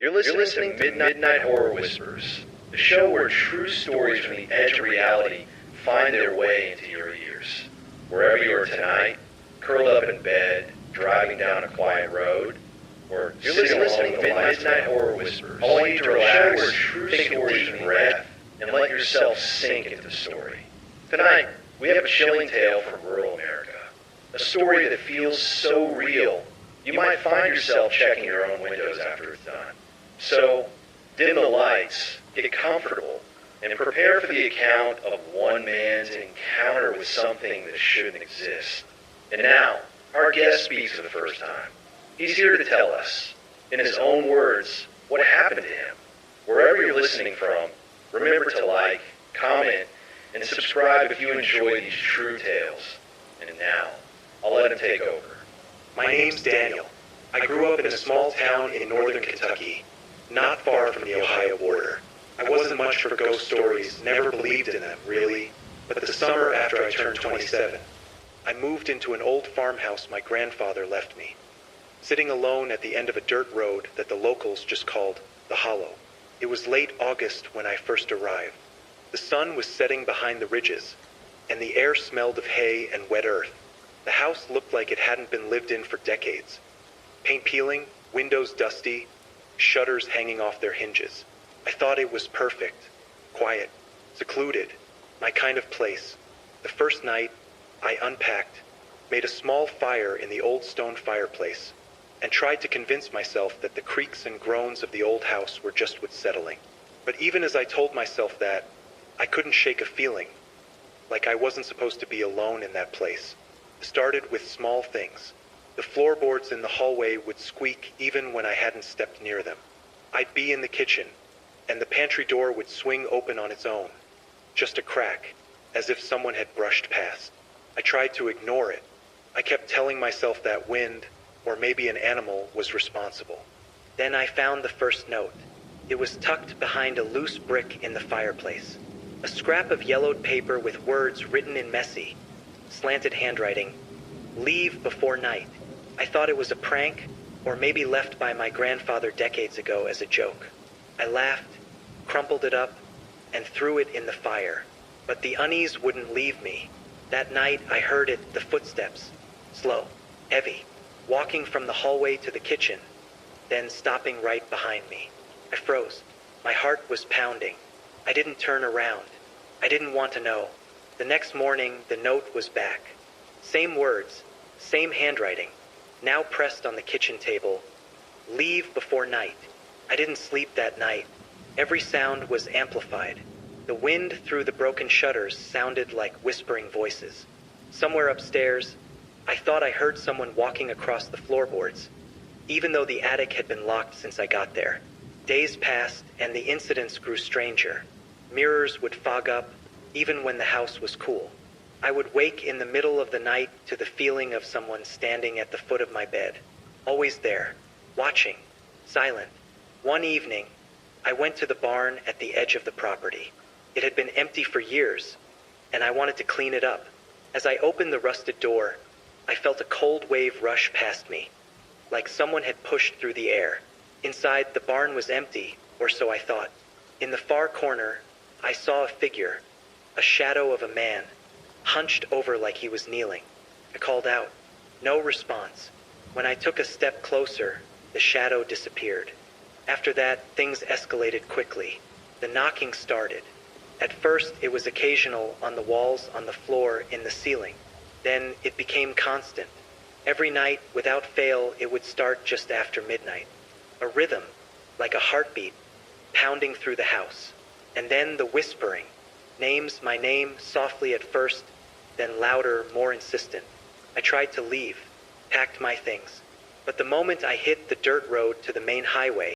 You're listening to Midnight Horror Whispers, the show where true stories from the edge of reality find their way into your ears. Wherever you are tonight, curled up in bed, driving down a quiet road, or you're listening to Midnight Horror Whispers, I want you to relax, where true take a deep breath, and let yourself sink into the story. Tonight, we have a chilling tale from rural America. A story that feels so real, you might find yourself checking your own windows after it's done. So, dim the lights, get comfortable, and prepare for the account of one man's encounter with something that shouldn't exist. And now, our guest speaks for the first time. He's here to tell us, in his own words, what happened to him. Wherever you're listening from, remember to like, comment, and subscribe if you enjoy these true tales. And now, I'll let him take over. My name's Daniel. I grew up in a small town in northern Kentucky, not far from the Ohio border. I wasn't much for ghost stories, never believed in them, really. But the summer after I turned 27, I moved into an old farmhouse my grandfather left me, sitting alone at the end of a dirt road that the locals just called the Hollow. It was late August when I first arrived. The sun was setting behind the ridges, and the air smelled of hay and wet earth. The house looked like it hadn't been lived in for decades. Paint peeling, windows dusty, shutters hanging off their hinges. I thought it was perfect, quiet, secluded, my kind of place. The first night, I unpacked, made a small fire in the old stone fireplace, and tried to convince myself that the creaks and groans of the old house were just what's settling. But even as I told myself that, I couldn't shake a feeling, like I wasn't supposed to be alone in that place. It started with small things. The floorboards in the hallway would squeak even when I hadn't stepped near them. I'd be in the kitchen, and the pantry door would swing open on its own, just a crack, as if someone had brushed past. I tried to ignore it. I kept telling myself that wind, or maybe an animal, was responsible. Then I found the first note. It was tucked behind a loose brick in the fireplace. A scrap of yellowed paper with words written in messy, slanted handwriting. Leave before night. I thought it was a prank, or maybe left by my grandfather decades ago as a joke. I laughed, crumpled it up, and threw it in the fire. But the unease wouldn't leave me. That night I heard it, the footsteps. Slow, heavy, walking from the hallway to the kitchen, then stopping right behind me. I froze. My heart was pounding. I didn't turn around. I didn't want to know. The next morning, the note was back. Same words, same handwriting, now pressed on the kitchen table. Leave before night. I didn't sleep that night. Every sound was amplified. The wind through the broken shutters sounded like whispering voices. Somewhere upstairs, I thought I heard someone walking across the floorboards, even though the attic had been locked since I got there. Days passed, and the incidents grew stranger. Mirrors would fog up, even when the house was cool. I would wake in the middle of the night to the feeling of someone standing at the foot of my bed. Always there, watching, silent. One evening, I went to the barn at the edge of the property. It had been empty for years, and I wanted to clean it up. As I opened the rusted door, I felt a cold wave rush past me, like someone had pushed through the air. Inside, the barn was empty, or so I thought. In the far corner, I saw a figure, a shadow of a man, hunched over like he was kneeling. I called out. No response. When I took a step closer, the shadow disappeared. After that, things escalated quickly. The knocking started. At first, it was occasional on the walls, on the floor, in the ceiling. Then it became constant. Every night, without fail, it would start just after midnight. A rhythm, like a heartbeat, pounding through the house. And then the whispering. Names, my name, softly at first, then louder, more insistent. I tried to leave, packed my things. But the moment I hit the dirt road to the main highway,